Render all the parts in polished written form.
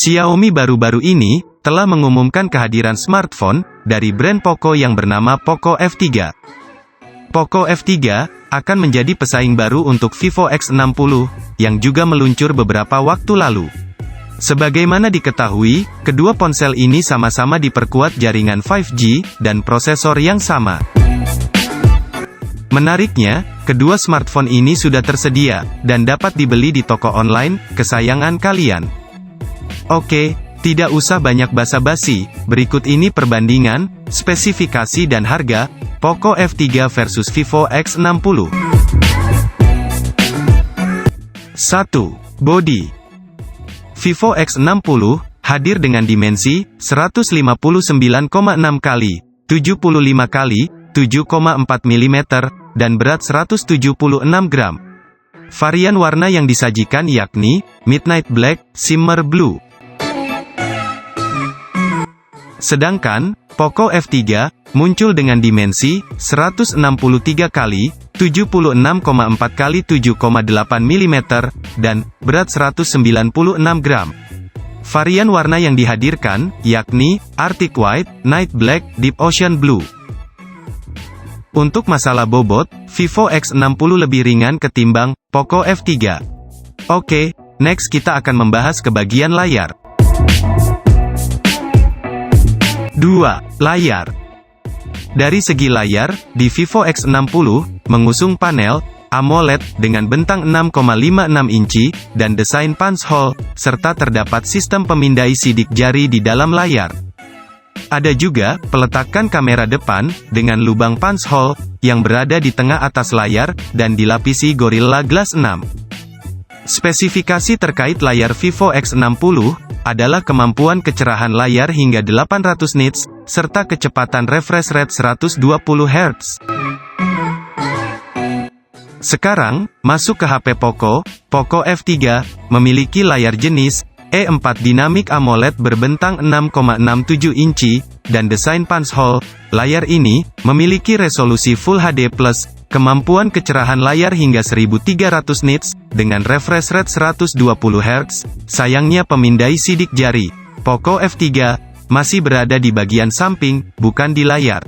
Xiaomi baru-baru ini telah mengumumkan kehadiran smartphone dari brand Poco yang bernama Poco F3. Poco F3 akan menjadi pesaing baru untuk Vivo X60 yang juga meluncur beberapa waktu lalu. Sebagaimana diketahui, kedua ponsel ini sama-sama diperkuat jaringan 5G dan prosesor yang sama. Menariknya, kedua smartphone ini sudah tersedia dan dapat dibeli di toko online kesayangan kalian. Oke, tidak usah banyak basa-basi, berikut ini perbandingan, spesifikasi dan harga, Poco F3 versus Vivo X60. 1. Bodi. Vivo X60 hadir dengan dimensi 159,6 x 75 x 7,4 mm dan berat 176 gram. Varian warna yang disajikan yakni Midnight Black, Shimmer Blue. Sedangkan Poco F3 muncul dengan dimensi 163 x 76,4 x 7,8 mm dan berat 196 gram. Varian warna yang dihadirkan yakni Arctic White, Night Black, Deep Ocean Blue. Untuk masalah bobot, Vivo X60 lebih ringan ketimbang Poco F3. Oke, next kita akan membahas ke bagian layar. 2. Layar. Dari segi layar, di Vivo X60 mengusung panel AMOLED dengan bentang 6,56 inci dan desain punch hole, serta terdapat sistem pemindai sidik jari di dalam layar. Ada juga peletakan kamera depan dengan lubang punch hole yang berada di tengah atas layar dan dilapisi Gorilla Glass 6. Spesifikasi terkait layar Vivo X60 adalah kemampuan kecerahan layar hingga 800 nits, serta kecepatan refresh rate 120 Hz. Sekarang, masuk ke HP Poco. Poco F3 memiliki layar jenis E4 Dynamic AMOLED berbentang 6,67 inci, dan desain punch hole. Layar ini memiliki resolusi Full HD+, kemampuan kecerahan layar hingga 1300 nits, dengan refresh rate 120 Hz. Sayangnya pemindai sidik jari Poco F3 masih berada di bagian samping, bukan di layar.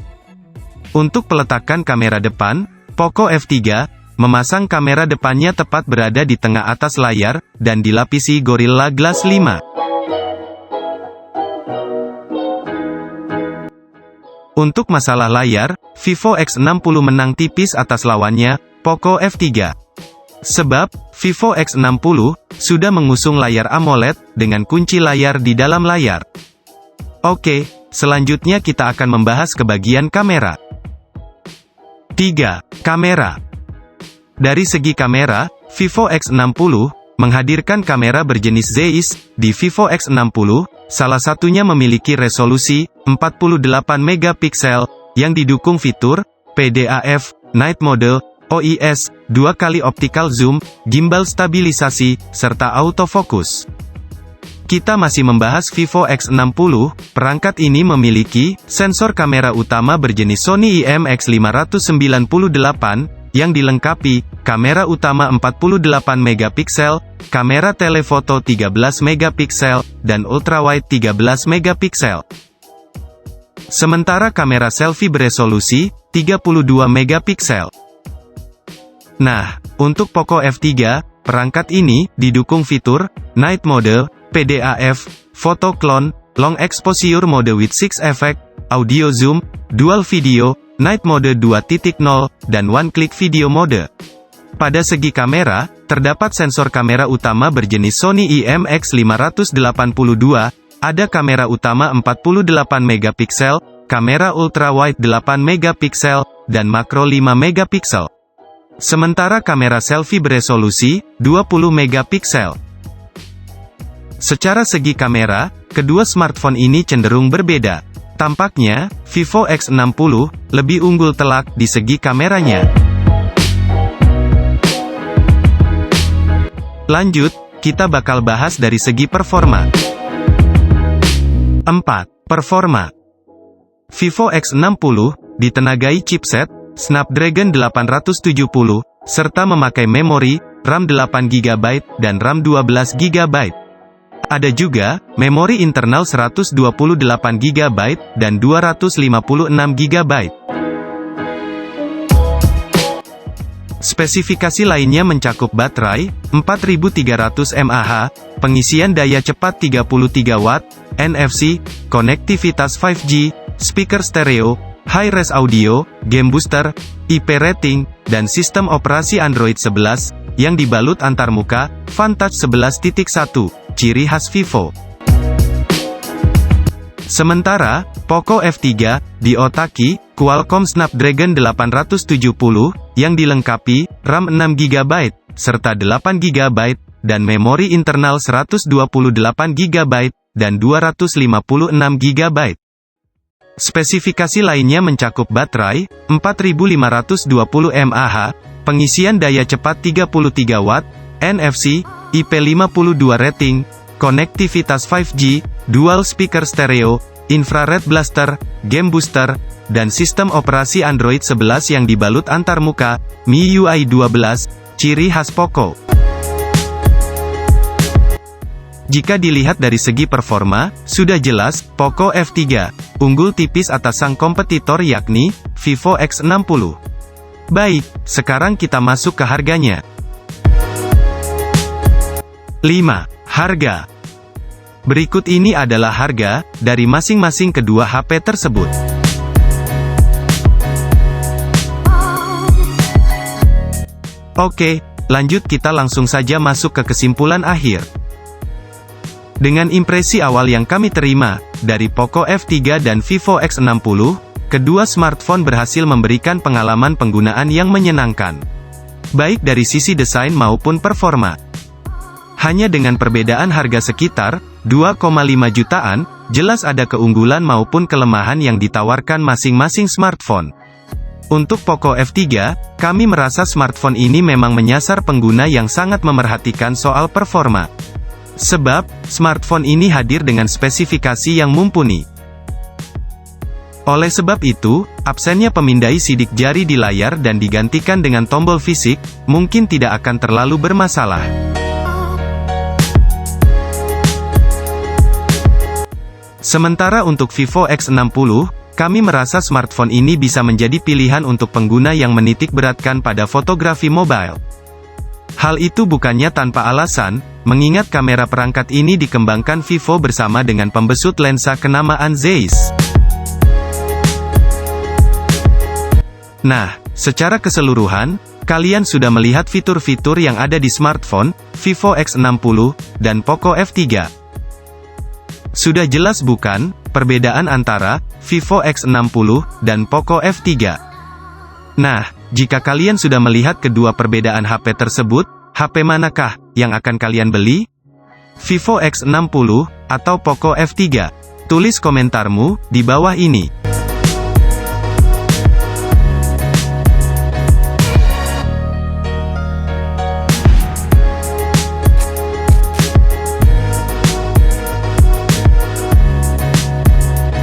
Untuk peletakan kamera depan, Poco F3 memasang kamera depannya tepat berada di tengah atas layar, dan dilapisi Gorilla Glass 5. Untuk masalah layar, Vivo X60 menang tipis atas lawannya, Poco F3. Sebab, Vivo X60 sudah mengusung layar AMOLED dengan kunci layar di dalam layar. Oke, selanjutnya kita akan membahas ke bagian kamera. 3. Kamera. Dari segi kamera, Vivo X60 menghadirkan kamera berjenis ZEISS. Di Vivo X60, salah satunya memiliki resolusi 48 megapiksel yang didukung fitur PDAF, Night Mode, OIS, 2 kali optical zoom, gimbal stabilisasi, serta autofocus. Kita masih membahas Vivo X60. Perangkat ini memiliki sensor kamera utama berjenis Sony IMX598 yang dilengkapi kamera utama 48 megapiksel, kamera telefoto 13 megapiksel, dan ultrawide 13 megapiksel. Sementara kamera selfie beresolusi 32 megapiksel. Nah, untuk Poco F3, perangkat ini didukung fitur Night Mode, PDAF, Photo Clone, Long Exposure Mode with 6 Effect, Audio Zoom, Dual Video, Night Mode 2.0, dan One Click Video Mode. Pada segi kamera, terdapat sensor kamera utama berjenis Sony IMX582, ada kamera utama 48 megapiksel, kamera ultrawide 8 megapiksel, dan makro 5 megapiksel. Sementara kamera selfie beresolusi 20 megapiksel. Secara segi kamera, kedua smartphone ini cenderung berbeda. Tampaknya, Vivo X60 lebih unggul telak di segi kameranya. Lanjut, kita bakal bahas dari segi performa. 4. Performa. Vivo X60 ditenagai chipset Snapdragon 870, serta memakai memori RAM 8 GB dan RAM 12 GB. Ada juga, memori internal 128 GB dan 256 GB. Spesifikasi lainnya mencakup baterai, 4300 mAh, pengisian daya cepat 33 Watt, NFC, konektivitas 5G, speaker stereo, high-res audio, game booster, IP rating, dan sistem operasi Android 11, yang dibalut antarmuka, Fun-Touch 11.1, ciri khas Vivo. Sementara, Poco F3, diotaki, Qualcomm Snapdragon 870, yang dilengkapi, RAM 6GB, serta 8GB, dan memori internal 128GB, dan 256GB. Spesifikasi lainnya mencakup baterai, 4520 mAh, pengisian daya cepat 33 Watt, NFC, IP52 rating, konektivitas 5G, dual speaker stereo, infrared blaster, game booster, dan sistem operasi Android 11 yang dibalut antarmuka, MIUI 12, ciri khas Poco. Jika dilihat dari segi performa, sudah jelas, Poco F3 unggul tipis atas sang kompetitor yakni Vivo X60. Baik, sekarang kita masuk ke harganya. 5. Harga. Berikut ini adalah harga dari masing-masing kedua HP tersebut. Oke, lanjut kita langsung saja masuk ke kesimpulan akhir. Dengan impresi awal yang kami terima dari Poco F3 dan Vivo X60, kedua smartphone berhasil memberikan pengalaman penggunaan yang menyenangkan, baik dari sisi desain maupun performa. Hanya dengan perbedaan harga sekitar 2,5 jutaan, jelas ada keunggulan maupun kelemahan yang ditawarkan masing-masing smartphone. Untuk Poco F3, kami merasa smartphone ini memang menyasar pengguna yang sangat memerhatikan soal performa. Sebab, smartphone ini hadir dengan spesifikasi yang mumpuni. Oleh sebab itu, absennya pemindai sidik jari di layar dan digantikan dengan tombol fisik, mungkin tidak akan terlalu bermasalah. Sementara untuk Vivo X60, kami merasa smartphone ini bisa menjadi pilihan untuk pengguna yang menitik beratkan pada fotografi mobile. Hal itu bukannya tanpa alasan, mengingat kamera perangkat ini dikembangkan Vivo bersama dengan pembesut lensa kenamaan Zeiss. Nah, secara keseluruhan, kalian sudah melihat fitur-fitur yang ada di smartphone Vivo X60 dan Poco F3. Sudah jelas bukan, perbedaan antara Vivo X60 dan Poco F3? Nah, jika kalian sudah melihat kedua perbedaan HP tersebut, HP manakah yang akan kalian beli? Vivo X60 atau Poco F3? Tulis komentarmu di bawah ini.